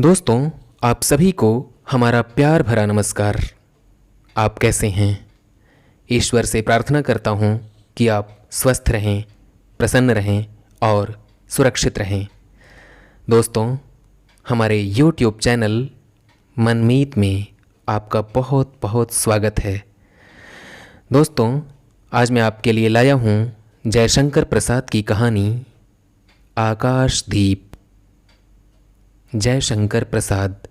दोस्तों, आप सभी को हमारा प्यार भरा नमस्कार। आप कैसे हैं? ईश्वर से प्रार्थना करता हूँ कि आप स्वस्थ रहें, प्रसन्न रहें और सुरक्षित रहें। दोस्तों, हमारे YouTube चैनल मनमीत में आपका बहुत बहुत स्वागत है। दोस्तों, आज मैं आपके लिए लाया हूँ जयशंकर प्रसाद की कहानी आकाशदीप। जयशंकर प्रसाद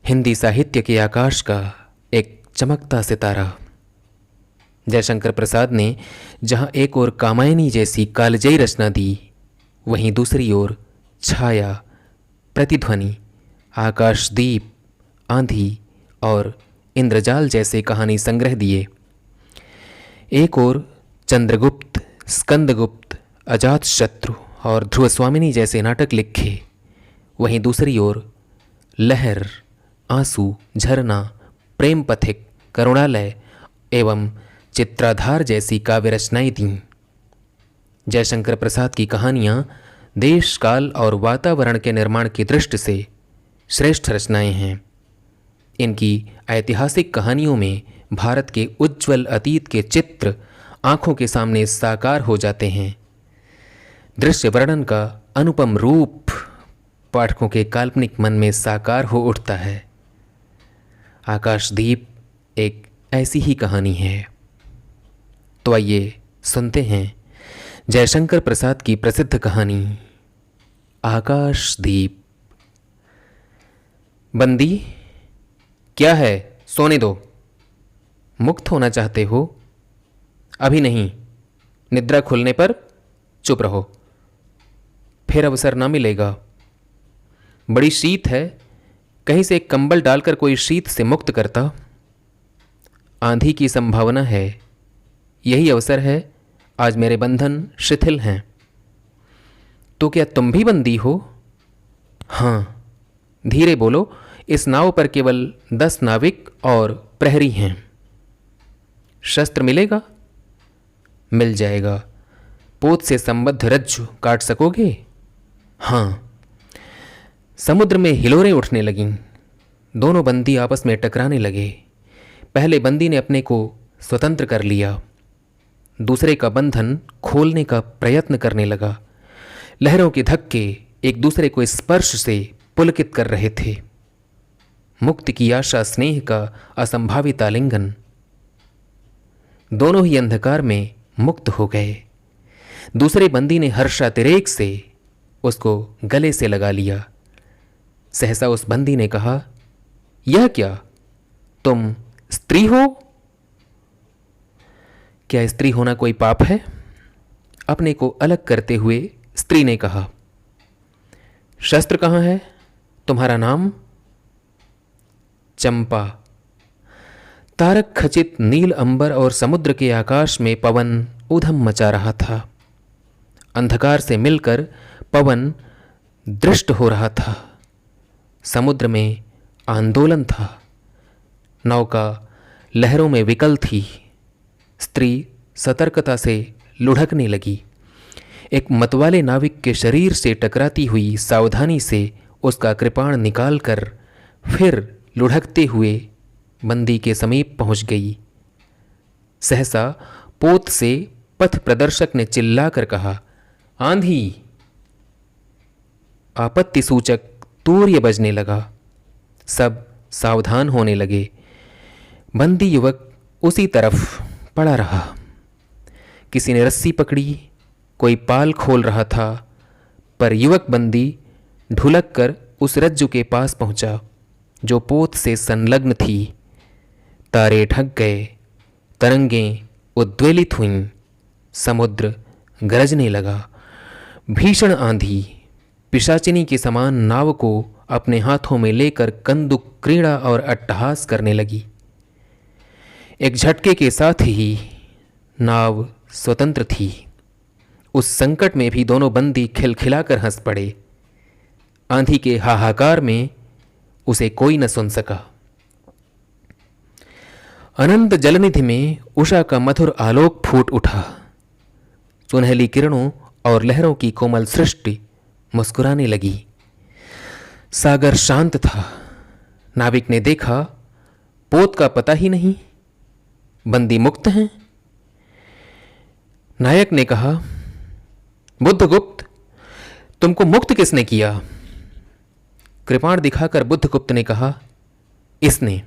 हिंदी साहित्य के आकाश का एक चमकता सितारा। जयशंकर प्रसाद ने जहाँ एक ओर कामायनी जैसी कालजयी रचना दी, वहीं दूसरी ओर छाया, प्रतिध्वनि, आकाशदीप, आंधी और इंद्रजाल जैसे कहानी संग्रह दिए। एक ओर चंद्रगुप्त, स्कंदगुप्त, अजातशत्रु और ध्रुवस्वामिनी जैसे नाटक लिखे, वहीं दूसरी ओर लहर, आंसू, झरना, प्रेम पथिक, करुणालय एवं चित्राधार जैसी काव्य रचनाएं दीं। जयशंकर प्रसाद की कहानियाँ देश, काल और वातावरण के निर्माण की दृष्टि से श्रेष्ठ रचनाएं हैं। इनकी ऐतिहासिक कहानियों में भारत के उज्ज्वल अतीत के चित्र आंखों के सामने साकार हो जाते हैं। दृश्य वर्णन का अनुपम रूप पाठकों के काल्पनिक मन में साकार हो उठता है। आकाशदीप एक ऐसी ही कहानी है। तो आइए सुनते हैं जयशंकर प्रसाद की प्रसिद्ध कहानी आकाशदीप। बंदी, क्या है? सोने दो। मुक्त होना चाहते हो? अभी नहीं, निद्रा खुलने पर चुप रहो, फिर अवसर ना मिलेगा। बड़ी शीत है, कहीं से एक कंबल डालकर कोई शीत से मुक्त करता। आंधी की संभावना है, यही अवसर है। आज मेरे बंधन शिथिल हैं। तो क्या तुम भी बंदी हो? हाँ, धीरे बोलो। इस नाव पर केवल 10 नाविक और प्रहरी हैं। शस्त्र मिलेगा? मिल जाएगा। पोत से संबद्ध रज्जु काट सकोगे? हाँ। समुद्र में हिलोरें उठने लगीं। दोनों बंदी आपस में टकराने लगे। पहले बंदी ने अपने को स्वतंत्र कर लिया, दूसरे का बंधन खोलने का प्रयत्न करने लगा। लहरों के धक्के एक दूसरे को स्पर्श से पुलकित कर रहे थे। मुक्ति की आशा, स्नेह का असंभावित आलिंगन। दोनों ही अंधकार में मुक्त हो गए। दूसरे बंदी ने हर्षातिरेक से उसको गले से लगा लिया। सहसा उस बंदी ने कहा, यह क्या? तुम स्त्री हो? क्या स्त्री होना कोई पाप है? अपने को अलग करते हुए स्त्री ने कहा। शस्त्र कहाँ है? तुम्हारा नाम? चंपा। तारक खचित नील अंबर और समुद्र के आकाश में पवन ऊधम मचा रहा था। अंधकार से मिलकर पवन दृष्ट हो रहा था। समुद्र में आंदोलन था। नौका लहरों में विकल थी। स्त्री सतर्कता से लुढ़कने लगी। एक मतवाले नाविक के शरीर से टकराती हुई सावधानी से उसका कृपाण निकालकर फिर लुढ़कते हुए बंदी के समीप पहुंच गई। सहसा पोत से पथ प्रदर्शक ने चिल्लाकर कहा, आंधी। आपत्ति सूचक तूर्य बजने लगा। सब सावधान होने लगे। बंदी युवक उसी तरफ पड़ा रहा। किसी ने रस्सी पकड़ी, कोई पाल खोल रहा था, पर युवक बंदी ढुलक कर उस रज्जु के पास पहुंचा जो पोत से संलग्न थी। तारे ढक गए, तरंगें उद्वेलित हुईं, समुद्र गरजने लगा। भीषण आंधी पिशाचिनी के समान नाव को अपने हाथों में लेकर कंदुक, क्रीड़ा और अट्टहास करने लगी। एक झटके के साथ ही नाव स्वतंत्र थी। उस संकट में भी दोनों बंदी खिलखिलाकर हंस पड़े। आंधी के हाहाकार में उसे कोई न सुन सका। अनंत जलनिधि में उषा का मधुर आलोक फूट उठा। सुनहली किरणों और लहरों की कोमल सृष्टि मुस्कुराने लगी। सागर शांत था। नाविक ने देखा पोत का पता ही नहीं, बंदी मुक्त हैं। नायक ने कहा, बुद्धगुप्त, तुमको मुक्त किसने किया? कृपाण दिखाकर बुद्धगुप्त ने कहा, इसने।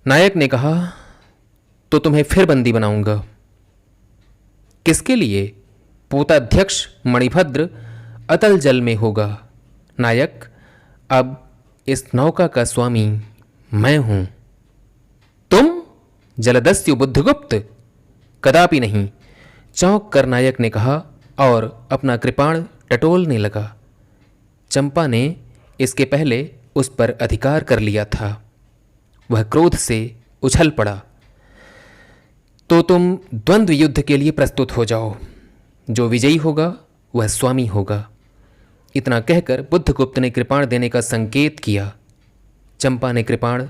नायक ने कहा, तो तुम्हें फिर बंदी बनाऊंगा। किसके लिए? पोताध्यक्ष मणिभद्र अतल जल में होगा। नायक, अब इस नौका का स्वामी मैं हूं। तुम? जलदस्यु बुद्धगुप्त, कदापि नहीं, चौंक कर नायक ने कहा और अपना कृपाण टटोलने लगा। चंपा ने इसके पहले उस पर अधिकार कर लिया था। वह क्रोध से उछल पड़ा। तो तुम द्वंद्व युद्ध के लिए प्रस्तुत हो जाओ, जो विजयी होगा वह स्वामी होगा। इतना कहकर बुद्धगुप्त ने कृपाण देने का संकेत किया। चंपा ने कृपाण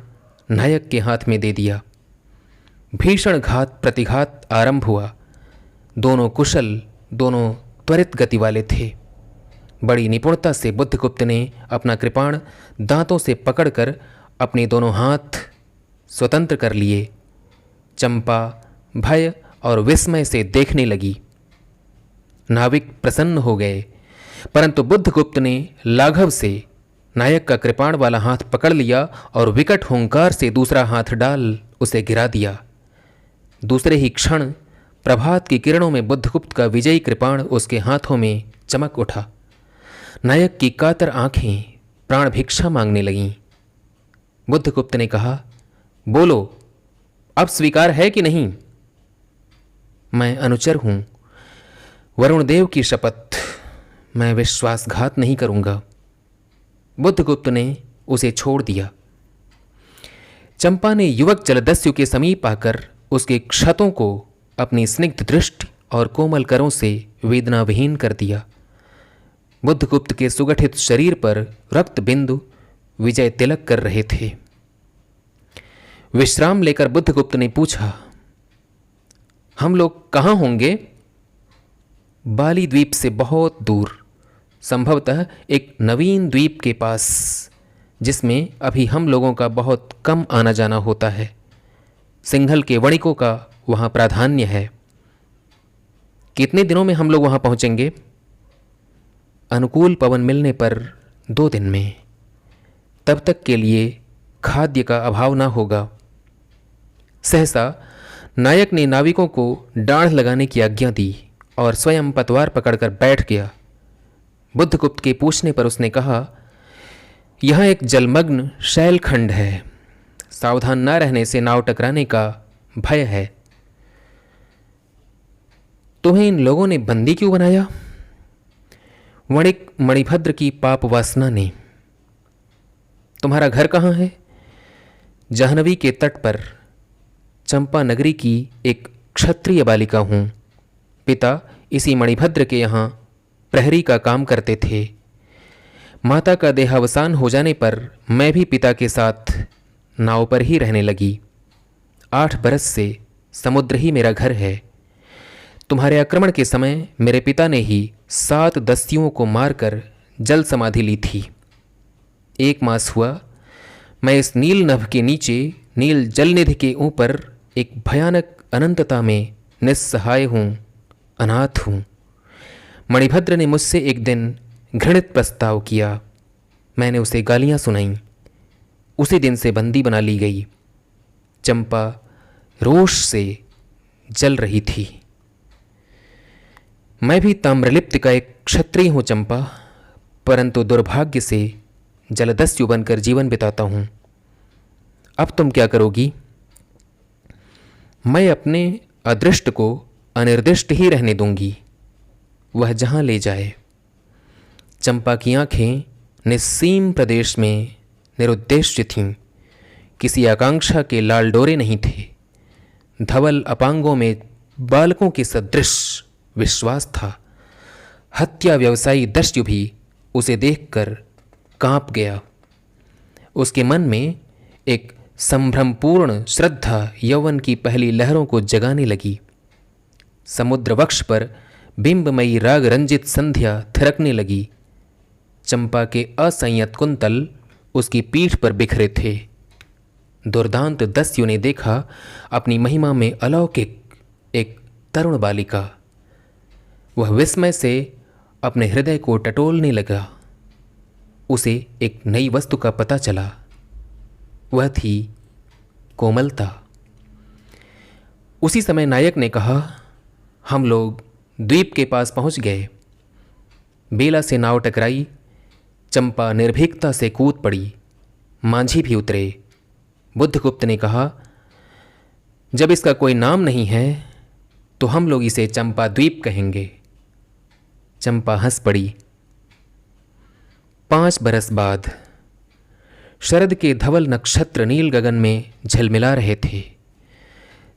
नायक के हाथ में दे दिया। भीषण घात प्रतिघात आरंभ हुआ। दोनों कुशल, दोनों त्वरित गति वाले थे। बड़ी निपुणता से बुद्धगुप्त ने अपना कृपाण दांतों से पकड़कर अपने दोनों हाथ स्वतंत्र कर लिए। चंपा भय और विस्मय से देखने लगी। नाविक प्रसन्न हो गए, परंतु बुद्धगुप्त ने लाघव से नायक का कृपाण वाला हाथ पकड़ लिया और विकट हुंकार से दूसरा हाथ डाल उसे गिरा दिया। दूसरे ही क्षण प्रभात की किरणों में बुद्धगुप्त का विजयी कृपाण उसके हाथों में चमक उठा। नायक की कातर आंखें प्राण भिक्षा मांगने लगीं। बुद्धगुप्त ने कहा, बोलो, अब स्वीकार है कि नहीं? मैं अनुचर हूं। वरुण देव की शपथ, मैं विश्वासघात नहीं करूंगा। बुद्धगुप्त ने उसे छोड़ दिया। चंपा ने युवक जलदस्यु के समीप आकर उसके क्षतों को अपनी स्निग्ध दृष्टि और कोमल करों से वेदना विहीन कर दिया। बुद्धगुप्त के सुगठित शरीर पर रक्त बिंदु विजय तिलक कर रहे थे। विश्राम लेकर बुद्धगुप्त ने पूछा, हम लोग कहाँ होंगे? बाली द्वीप से बहुत दूर, संभवतः एक नवीन द्वीप के पास, जिसमें अभी हम लोगों का बहुत कम आना जाना होता है। सिंघल के वणिकों का वहाँ प्राधान्य है। कितने दिनों में हम लोग वहाँ पहुँचेंगे? अनुकूल पवन मिलने पर 2 दिन में। तब तक के लिए खाद्य का अभाव ना होगा। सहसा नायक ने नाविकों को डाढ़ लगाने की आज्ञा दी और स्वयं पतवार पकड़कर बैठ गया। बुद्धगुप्त के पूछने पर उसने कहा, यह एक जलमग्न शैलखंड है। सावधान न रहने से नाव टकराने का भय है। तुम्हें इन लोगों ने बंदी क्यों बनाया? वणिक मणिभद्र की पाप वासना ने। तुम्हारा घर कहाँ है? जाह्नवी के तट पर, चंपा नगरी की एक क्षत्रिय बालिका हूँ। पिता इसी मणिभद्र के यहाँ प्रहरी का काम करते थे। माता का देहावसान हो जाने पर मैं भी पिता के साथ नाव पर ही रहने लगी। 8 बरस से समुद्र ही मेरा घर है। तुम्हारे आक्रमण के समय मेरे पिता ने ही 7 दस्युओं को मारकर जल समाधि ली थी। 1 मास हुआ मैं इस नील नभ के नीचे नील जलनिधि के ऊपर एक भयानक अनंतता में निस्सहाय हूँ, अनाथ हूँ। मणिभद्र ने मुझसे एक दिन घृणित प्रस्ताव किया। मैंने उसे गालियाँ सुनाईं। उसी दिन से बंदी बना ली गई। चंपा रोष से जल रही थी। मैं भी ताम्रलिप्त का एक क्षत्रिय हूँ चंपा, परंतु दुर्भाग्य से जलदस्यु बनकर जीवन बिताता हूँ। अब तुम क्या करोगी? मैं अपने अदृष्ट को अनिर्दिष्ट ही रहने दूंगी, वह जहाँ ले जाए। चंपा की आंखें निस्सीम प्रदेश में निरुद्देश्य थीं। किसी आकांक्षा के लाल डोरे नहीं थे। धवल अपांगों में बालकों के सदृश विश्वास था। हत्या व्यवसायी दस्यु भी उसे देखकर कांप गया। उसके मन में एक संभ्रमपूर्ण श्रद्धा यौवन की पहली लहरों को जगाने लगी। समुद्र वक्ष पर बिंबमयी राग रंजित संध्या थिरकने लगी। चंपा के असंयत कुंतल उसकी पीठ पर बिखरे थे। दुर्दांत दस्यु ने देखा अपनी महिमा में अलौकिक एक तरुण बालिका। वह विस्मय से अपने हृदय को टटोलने लगा। उसे एक नई वस्तु का पता चला, वह थी कोमलता। उसी समय नायक ने कहा, हम लोग द्वीप के पास पहुंच गए। बेला से नाव टकराई। चंपा निर्भीकता से कूद पड़ी। मांझी भी उतरे। बुद्धगुप्त ने कहा, जब इसका कोई नाम नहीं है तो हम लोग इसे चंपा द्वीप कहेंगे। चंपा हंस पड़ी। 5 बरस बाद शरद के धवल नक्षत्र नील गगन में झलमिला रहे थे।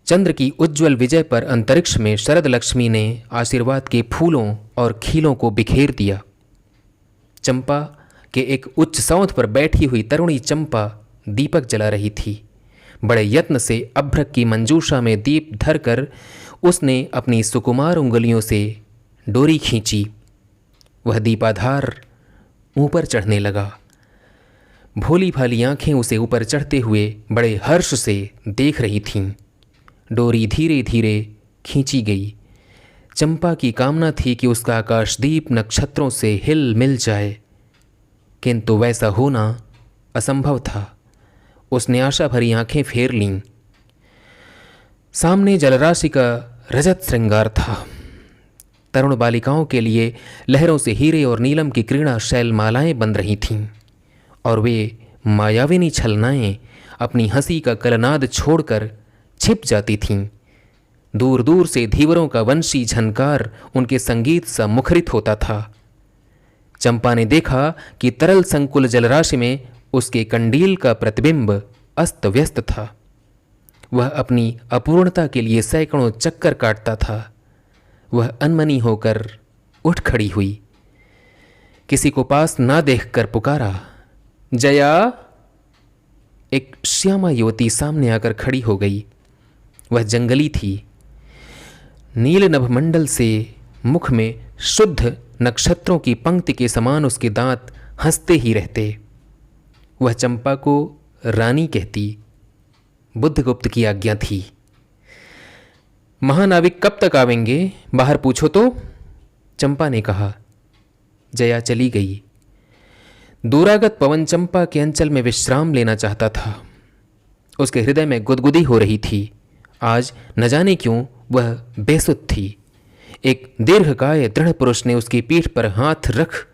चंद्र की उज्ज्वल विजय पर अंतरिक्ष में शरद लक्ष्मी ने आशीर्वाद के फूलों और खीलों को बिखेर दिया। चंपा के एक उच्च सौंध पर बैठी हुई तरुणी चंपा दीपक जला रही थी। बड़े यत्न से अभ्रक की मंजूषा में दीप धरकर उसने अपनी सुकुमार उंगलियों से डोरी खींची। वह दीपाधार ऊपर चढ़ने लगा। भोली भाली आंखें उसे ऊपर चढ़ते हुए बड़े हर्ष से देख रही थीं। डोरी धीरे धीरे खींची गई। चंपा की कामना थी कि उसका आकाशदीप नक्षत्रों से हिल मिल जाए, किंतु वैसा होना असंभव था। उसने आशा भरी आंखें फेर लीं। सामने जलराशि का रजत श्रृंगार था। तरुण बालिकाओं के लिए लहरों से हीरे और नीलम की क्रीड़ा शैलमालाएं बन रही थीं, और वे मायाविनी छलनाएं अपनी हंसी का कलनाद छोड़कर छिप जाती थीं। दूर दूर से धीवरों का वंशी झनकार उनके संगीत सा मुखरित होता था। चंपा ने देखा कि तरल संकुल जलराशि में उसके कंडील का प्रतिबिंब अस्त व्यस्त था। वह अपनी अपूर्णता के लिए सैकड़ों चक्कर काटता था। वह अनमनी होकर उठ खड़ी हुई। किसी को पास ना देखकर पुकारा, जया। एक श्यामा युवती सामने आकर खड़ी हो गई। वह जंगली थी। नील नभमंडल से मुख में शुद्ध नक्षत्रों की पंक्ति के समान उसके दांत हंसते ही रहते। वह चंपा को रानी कहती। बुद्धगुप्त की आज्ञा थी। महानाविक कब तक आवेंगे, बाहर पूछो तो, चंपा ने कहा। जया चली गई। दूरागत पवन चंपा के अंचल में विश्राम लेना चाहता था। उसके हृदय में गुदगुदी हो रही थी। आज न जाने क्यों वह बेसुध थी। एक दीर्घकाय दृढ़ पुरुष ने उसकी पीठ पर हाथ रख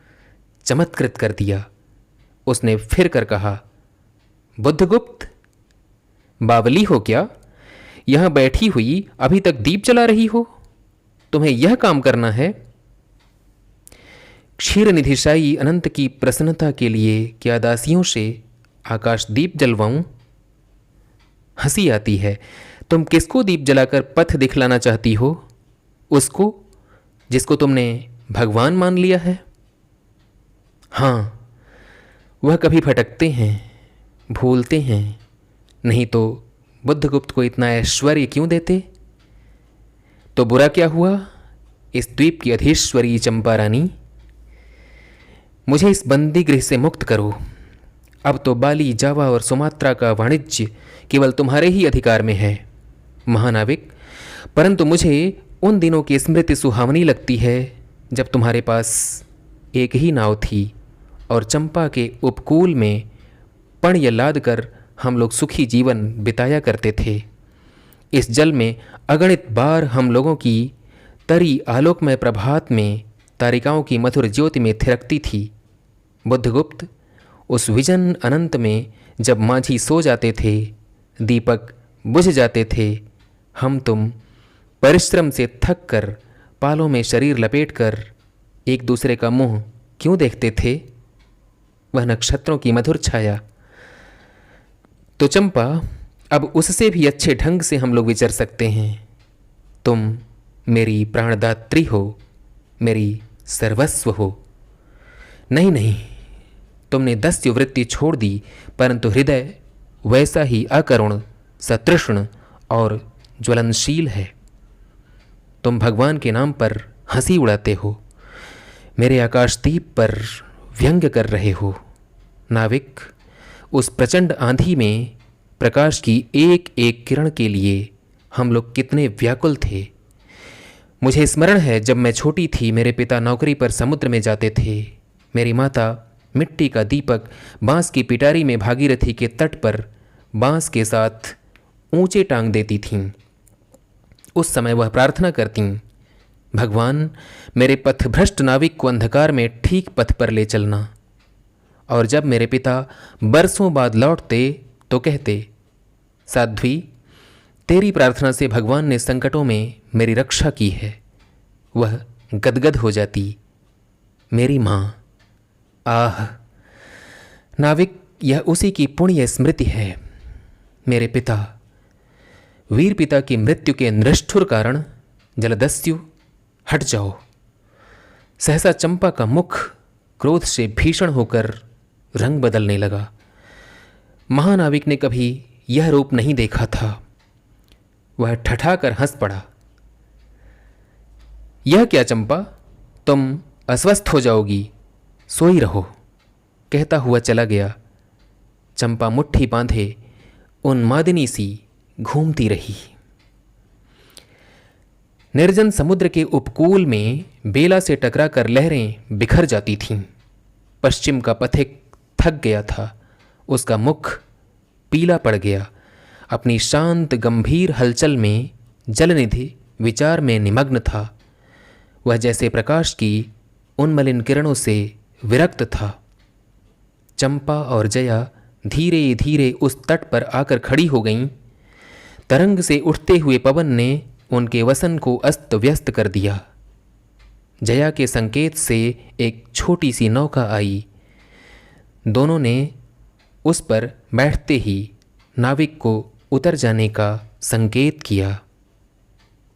चमत्कृत कर दिया। उसने फिर कर कहा, बुद्धगुप्त, बावली हो क्या? यहां बैठी हुई अभी तक दीप जला रही हो? तुम्हें यह काम करना है? क्षीर निधिशाई अनंत की प्रसन्नता के लिए क्या दासियों से आकाश दीप जलवाऊं? हंसी आती है। तुम किसको दीप जलाकर पथ दिखलाना चाहती हो? उसको जिसको तुमने भगवान मान लिया है? हाँ, वह कभी भटकते हैं, भूलते हैं, नहीं तो बुद्धगुप्त को इतना ऐश्वर्य क्यों देते? तो बुरा क्या हुआ इस द्वीप की अधीश्वरी चंपा रानी? मुझे इस बंदी गृह से मुक्त करो। अब तो बाली, जावा और सुमात्रा का वाणिज्य केवल तुम्हारे ही अधिकार में है महानाविक। परंतु मुझे उन दिनों की स्मृति सुहावनी लगती है जब तुम्हारे पास एक ही नाव थी और चंपा के उपकूल में पण्य लाद कर हम लोग सुखी जीवन बिताया करते थे। इस जल में अगणित बार हम लोगों की तरी आलोकमय प्रभात में तारिकाओं की मधुर ज्योति में थिरकती थी। बुद्धगुप्त, उस विजन अनंत में जब माझी सो जाते थे, दीपक बुझ जाते थे, हम तुम परिश्रम से थक कर पालों में शरीर लपेटकर एक दूसरे का मुंह क्यों देखते थे? वह नक्षत्रों की मधुर छाया। तो चंपा, अब उससे भी अच्छे ढंग से हम लोग विचर सकते हैं। तुम मेरी प्राणदात्री हो, मेरी सर्वस्व हो। नहीं नहीं, तुमने दस्यु वृत्ति छोड़ दी, परंतु हृदय वैसा ही अकरुण, सतृष्ण और ज्वलनशील है। तुम भगवान के नाम पर हंसी उड़ाते हो। मेरे आकाशदीप पर व्यंग्य कर रहे हो। नाविक, उस प्रचंड आंधी में प्रकाश की एक एक किरण के लिए हम लोग कितने व्याकुल थे। मुझे स्मरण है, जब मैं छोटी थी मेरे पिता नौकरी पर समुद्र में जाते थे। मेरी माता मिट्टी का दीपक बांस की पिटारी में भागीरथी के तट पर बांस के साथ ऊंचे टांग देती थीं। उस समय वह प्रार्थना करतीं, भगवान, मेरे पथभ्रष्ट नाविक को अंधकार में ठीक पथ पर ले चलना। और जब मेरे पिता बरसों बाद लौटते तो कहते, साध्वी, तेरी प्रार्थना से भगवान ने संकटों में मेरी रक्षा की है। वह गदगद हो जाती। मेरी माँ, आह नाविक, यह उसी की पुण्य स्मृति है। मेरे पिता, वीर पिता की मृत्यु के निष्ठुर कारण जलदस्यु, हट जाओ। सहसा चंपा का मुख क्रोध से भीषण होकर रंग बदलने लगा। महानाविक ने कभी यह रूप नहीं देखा था। वह ठठाकर हंस पड़ा। यह क्या चंपा, तुम अस्वस्थ हो जाओगी, सोई रहो, कहता हुआ चला गया। चंपा मुट्ठी बांधे उन्मादिनी सी घूमती रही। निर्जन समुद्र के उपकूल में बेला से टकराकर लहरें बिखर जाती थीं। पश्चिम का पथिक थक गया था। उसका मुख पीला पड़ गया। अपनी शांत गंभीर हलचल में जलनिधि विचार में निमग्न था। वह जैसे प्रकाश की उन्मलिन किरणों से विरक्त था। चंपा और जया धीरे धीरे उस तट पर आकर खड़ी हो गईं। तरंग से उठते हुए पवन ने उनके वसन को अस्त व्यस्त कर दिया। जया के संकेत से एक छोटी सी नौका आई। दोनों ने उस पर बैठते ही नाविक को उतर जाने का संकेत किया।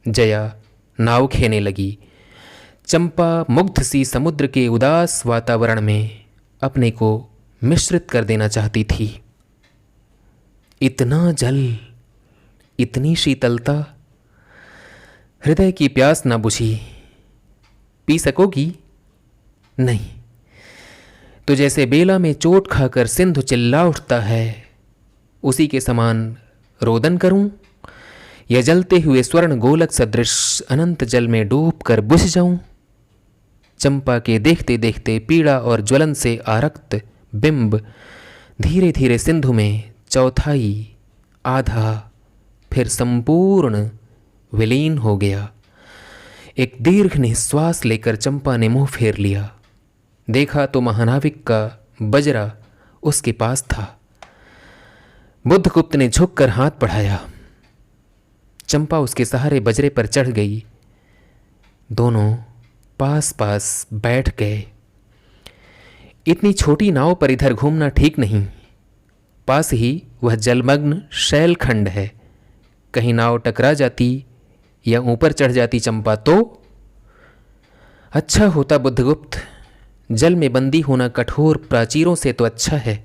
जया नाव खेने लगी। चंपा मुग्ध सी समुद्र के उदास वातावरण में अपने को मिश्रित कर देना चाहती थी। इतना जल, इतनी शीतलता, हृदय की प्यास ना बुझी। पी सकोगी? नहीं। तो जैसे बेला में चोट खाकर सिंधु चिल्ला उठता है, उसी के समान रोदन करूं, या जलते हुए स्वर्ण गोलक सदृश अनंत जल में डूब कर बुझ जाऊं? चंपा के देखते देखते पीड़ा और ज्वलन से आरक्त बिंब धीरे धीरे सिंधु में चौथाई, आधा, फिर संपूर्ण विलीन हो गया। एक दीर्घ निश्वास लेकर चंपा ने मुंह फेर लिया। देखा तो महानाविक का बजरा उसके पास था। बुद्धगुप्त ने झुककर हाथ बढ़ाया। चंपा उसके सहारे बजरे पर चढ़ गई। दोनों पास पास बैठ गए। इतनी छोटी नाव पर इधर घूमना ठीक नहीं। पास ही वह जलमग्न शैलखंड है। कहीं नाव टकरा जाती या ऊपर चढ़ जाती चंपा तो? अच्छा होता बुद्धगुप्त, जल में बंदी होना कठोर प्राचीरों से तो अच्छा है।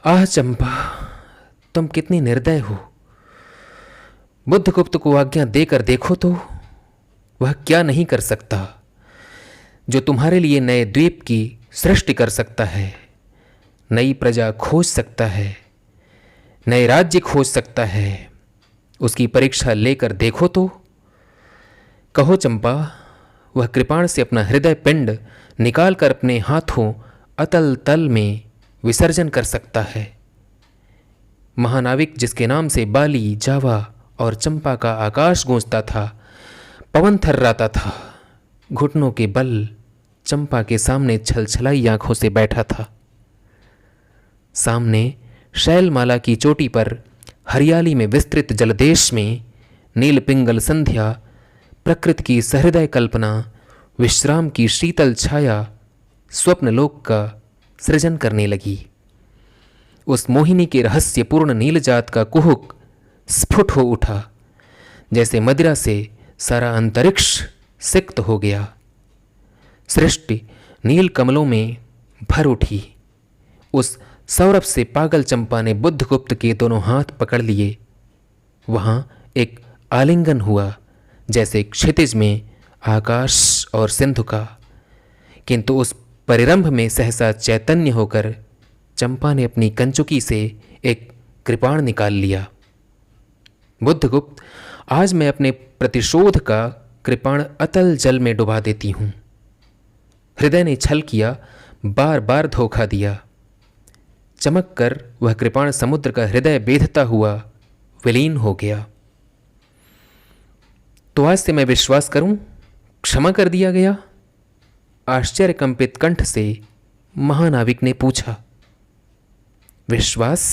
आह चंपा, तुम कितनी निर्दय हो। बुद्धगुप्त को आज्ञा देकर देखो तो वह क्या नहीं कर सकता, जो तुम्हारे लिए नए द्वीप की सृष्टि कर सकता है, नई प्रजा खोज सकता है, नए राज्य खोज सकता है। उसकी परीक्षा लेकर देखो तो। कहो चंपा, वह कृपाण से अपना हृदय पिंड निकालकर अपने हाथों अतल तल में विसर्जन कर सकता है। महानाविक जिसके नाम से बाली, जावा और चंपा का आकाश गूंजता था, पवन थर्राता था, घुटनों के बल चंपा के सामने छलछलाई आंखों से बैठा था। सामने शैलमाला की चोटी पर हरियाली में विस्तृत जलदेश में नील पिंगल संध्या, प्रकृति की सहृदय कल्पना, विश्राम की शीतल छाया स्वप्नलोक का सृजन करने लगी। उस मोहिनी के रहस्यपूर्ण नीलजात का कुहुक स्फुट हो उठा, जैसे मदिरा से सारा अंतरिक्ष सिक्त हो गया। सृष्टि नील कमलों में भर उठी। उस सौरभ से पागल चंपा ने बुद्धगुप्त के दोनों हाथ पकड़ लिए। वहां एक आलिंगन हुआ, जैसे क्षितिज में आकाश और सिंधु का। किंतु उस परिरंभ में सहसा चैतन्य होकर चंपा ने अपनी कंचुकी से एक कृपाण निकाल लिया। बुद्धगुप्त, आज मैं अपने प्रतिशोध का कृपाण अतल जल में डुबा देती हूं। हृदय ने छल किया, बार बार धोखा दिया। चमक कर वह कृपाण समुद्र का हृदय बेधता हुआ विलीन हो गया। तो आज से मैं विश्वास करूं, क्षमा कर दिया गया? आश्चर्य कंपित कंठ से महानाविक ने पूछा। विश्वास?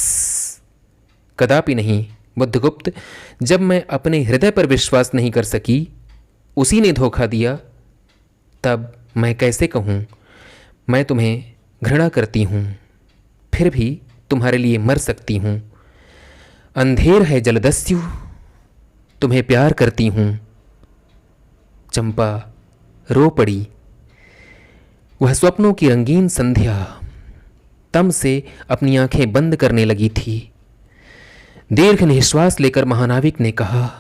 कदापि नहीं बुद्धगुप्त। जब मैं अपने हृदय पर विश्वास नहीं कर सकी, उसी ने धोखा दिया, तब मैं कैसे कहूं मैं तुम्हें घृणा करती हूं, फिर भी तुम्हारे लिए मर सकती हूं। अंधेर है जलदस्यु, तुम्हें प्यार करती हूं। चंपा रो पड़ी। वह स्वप्नों की रंगीन संध्या तम से अपनी आंखें बंद करने लगी थी। दीर्घ निश्वास लेकर महानाविक ने कहा,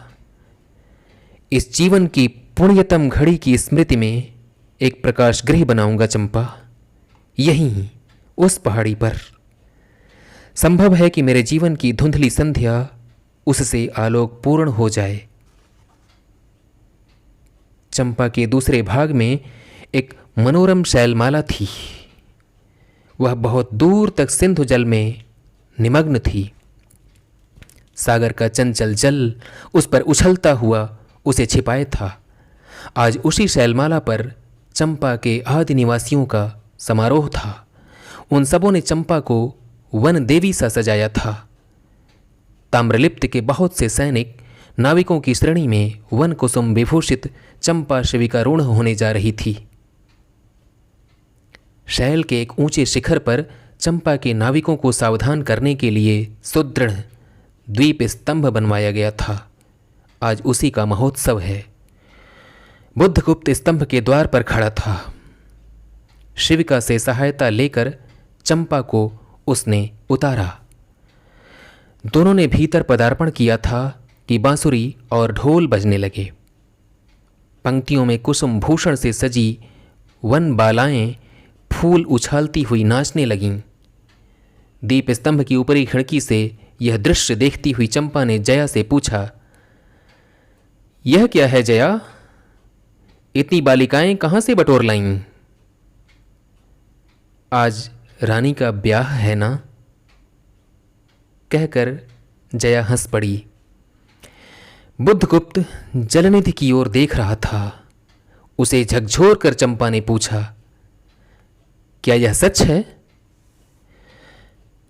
इस जीवन की पुण्यतम घड़ी की स्मृति में एक प्रकाश गृह बनाऊंगा चंपा, यहीं उस पहाड़ी पर। संभव है कि मेरे जीवन की धुंधली संध्या उससे आलोक पूर्ण हो जाए। चंपा के दूसरे भाग में एक मनोरम शैलमाला थी। वह बहुत दूर तक सिंधु जल में निमग्न थी। सागर का चंचल जल उस पर उछलता हुआ उसे छिपाए था। आज उसी शैलमाला पर चंपा के आदि निवासियों का समारोह था। उन सबों ने चंपा को वन देवी सा सजाया था। ताम्रलिप्त के बहुत से सैनिक नाविकों की श्रेणी में वन कुसुम विभूषित चंपा शिविकारूढ़ होने जा रही थी। शैल के एक ऊंचे शिखर पर चंपा के नाविकों को सावधान करने के लिए सुदृढ़ द्वीप स्तंभ बनवाया गया था। आज उसी का महोत्सव है। बुद्धगुप्त स्तंभ के द्वार पर खड़ा था। शिविका से सहायता लेकर चंपा को उसने उतारा। दोनों ने भीतर पदार्पण किया था कि बांसुरी और ढोल बजने लगे। पंक्तियों में कुसुम भूषण से सजी वन बालाएं फूल उछालती हुई नाचने लगीं। दीप स्तंभ की ऊपरी खिड़की से यह दृश्य देखती हुई चंपा ने जया से पूछा, यह क्या है जया? इतनी बालिकाएं कहां से बटोर लाईं? आज रानी का ब्याह है ना? कहकर जया हंस पड़ी। बुद्धगुप्त जलनिधि की ओर देख रहा था। उसे झकझोर कर चंपा ने पूछा, क्या यह सच है?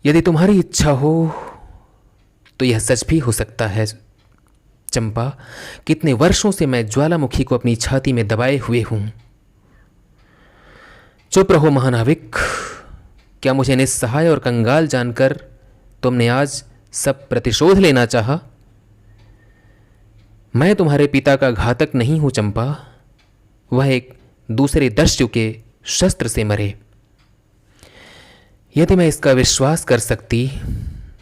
यदि तुम्हारी इच्छा हो तो यह सच भी हो सकता है चंपा। कितने वर्षों से मैं ज्वालामुखी को अपनी छाती में दबाए हुए हूं। चुप रहो महानाविक। क्या मुझे निस्सहाय और कंगाल जानकर तुमने आज सब प्रतिशोध लेना चाहा? मैं तुम्हारे पिता का घातक नहीं हूं चंपा। वह एक दूसरे दस्यु के शस्त्र से मरे। यदि मैं इसका विश्वास कर सकती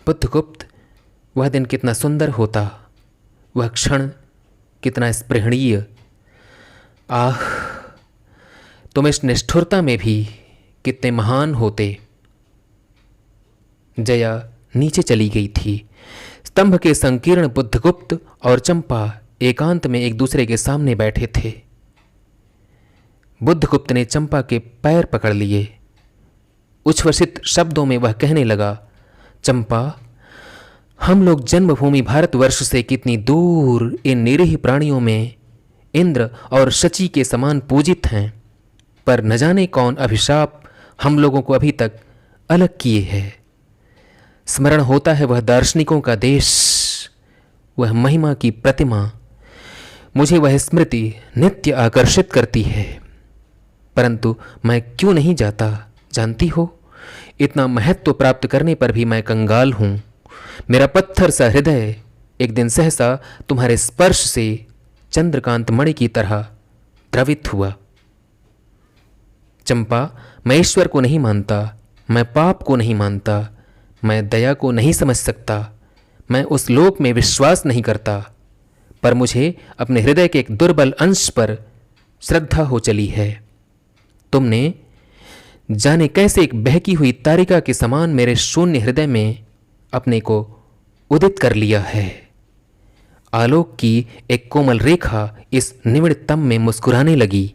बुद्धगुप्त, वह दिन कितना सुंदर होता, वह क्षण कितना स्पृहणीय। आह, तुम इस निष्ठुरता में भी कितने महान होते। जया नीचे चली गई थी। स्तंभ के संकीर्ण बुद्धगुप्त और चंपा एकांत में एक दूसरे के सामने बैठे थे। बुद्धगुप्त ने चंपा के पैर पकड़ लिए। उच्छ्वसित शब्दों में वह कहने लगा, चंपा, हम लोग जन्मभूमि भारतवर्ष से कितनी दूर इन निरीह प्राणियों में इंद्र और शची के समान पूजित हैं, पर न जाने कौन अभिशाप हम लोगों को अभी तक अलग किए है। स्मरण होता है वह दार्शनिकों का देश, वह महिमा की प्रतिमा। मुझे वह स्मृति नित्य आकर्षित करती है, परंतु मैं क्यों नहीं जाता जानती हो? इतना महत्व प्राप्त करने पर भी मैं कंगाल हूं। मेरा पत्थर सा हृदय एक दिन सहसा तुम्हारे स्पर्श से चंद्रकांत मणि की तरह द्रवित हुआ। चंपा, मैं ईश्वर को नहीं मानता, मैं पाप को नहीं मानता, मैं दया को नहीं समझ सकता, मैं उस लोक में विश्वास नहीं करता, पर मुझे अपने हृदय के एक दुर्बल अंश पर श्रद्धा हो चली है। तुमने जाने कैसे एक बहकी हुई तारिका के समान मेरे शून्य हृदय में अपने को उदित कर लिया है। आलोक की एक कोमल रेखा इस निविड़ तम में मुस्कुराने लगी।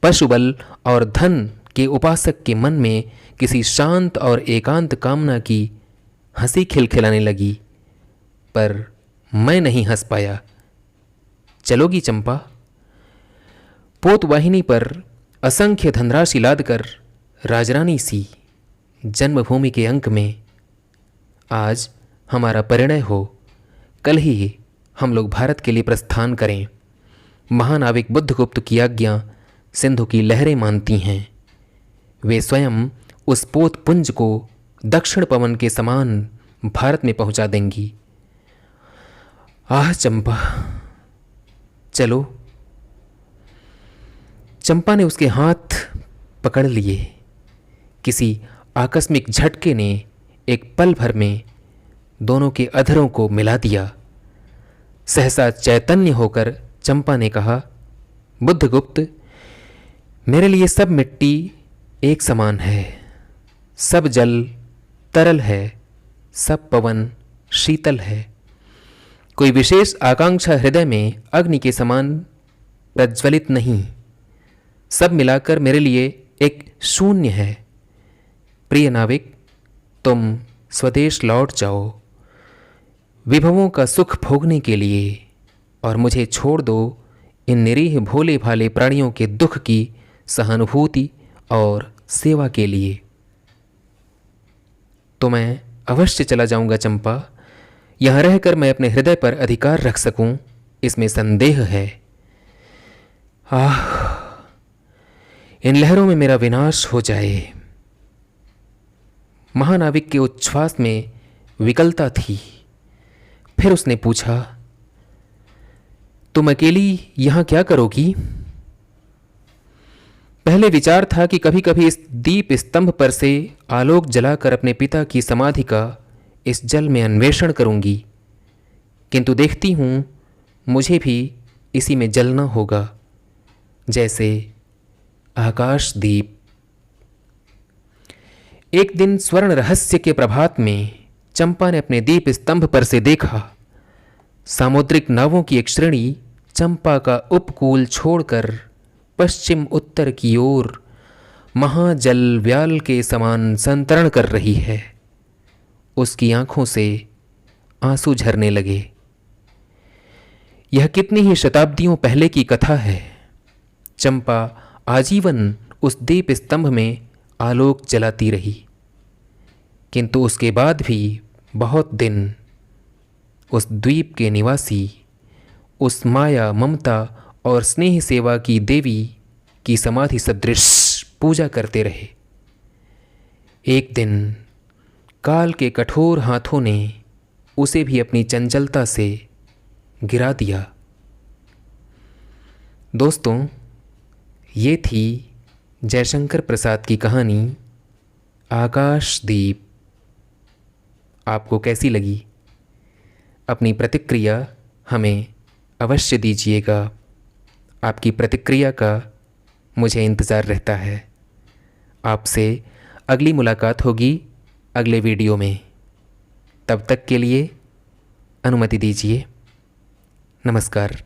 पशुबल और धन के उपासक के मन में किसी शांत और एकांत कामना की हंसी खिलखिलाने लगी, पर मैं नहीं हंस पाया। चलोगी चंपा? पोतवाहिनी पर असंख्य धनराशि लादकर राजरानी सी जन्मभूमि के अंक में आज हमारा परिणय हो। कल ही हम लोग भारत के लिए प्रस्थान करें। महानाविक बुद्धगुप्त की आज्ञा सिंधु की लहरें मानती हैं। वे स्वयं उस पोतपुंज को दक्षिण पवन के समान भारत में पहुंचा देंगी। आह चंपा, चलो। चंपा ने उसके हाथ पकड़ लिए। किसी आकस्मिक झटके ने एक पल भर में दोनों के अधरों को मिला दिया। सहसा चैतन्य होकर चंपा ने कहा, बुद्धगुप्त, मेरे लिए सब मिट्टी एक समान है, सब जल तरल है, सब पवन शीतल है। कोई विशेष आकांक्षा हृदय में अग्नि के समान प्रज्वलित नहीं। सब मिलाकर मेरे लिए एक शून्य है। प्रिय नाविक, तुम स्वदेश लौट जाओ विभवों का सुख भोगने के लिए, और मुझे छोड़ दो इन निरीह भोले भाले प्राणियों के दुख की सहानुभूति और सेवा के लिए। तो मैं अवश्य चला जाऊंगा चंपा। यहां रहकर मैं अपने हृदय पर अधिकार रख सकूं, इसमें संदेह है। आह, इन लहरों में मेरा विनाश हो जाए। महानाविक के उच्छ्वास में विकलता थी। फिर उसने पूछा, तुम अकेली यहां क्या करोगी? पहले विचार था कि कभी कभी इस दीप स्तंभ पर से आलोक जलाकर अपने पिता की समाधि का इस जल में अन्वेषण करूंगी, किंतु देखती हूं मुझे भी इसी में जलना होगा, जैसे आकाशदीप। एक दिन स्वर्ण रहस्य के प्रभात में चंपा ने अपने दीप स्तंभ पर से देखा। सामुद्रिक नावों की एक श्रेणी चंपा का उपकूल छोड़कर पश्चिम उत्तर की ओर महाजल व्याल के समान संतरण कर रही है। उसकी आंखों से आंसू झरने लगे। यह कितनी ही शताब्दियों पहले की कथा है। चंपा आजीवन उस दीप स्तंभ में आलोक जलाती रही, किंतु उसके बाद भी बहुत दिन उस द्वीप के निवासी उस माया, ममता और स्नेह सेवा की देवी की समाधि सदृश पूजा करते रहे। एक दिन काल के कठोर हाथों ने उसे भी अपनी चंचलता से गिरा दिया। दोस्तों, ये थी जयशंकर प्रसाद की कहानी आकाशदीप। आपको कैसी लगी? अपनी प्रतिक्रिया हमें अवश्य दीजिएगा। आपकी प्रतिक्रिया का मुझे इंतज़ार रहता है। आपसे अगली मुलाकात होगी अगले वीडियो में। तब तक के लिए अनुमति दीजिए। नमस्कार।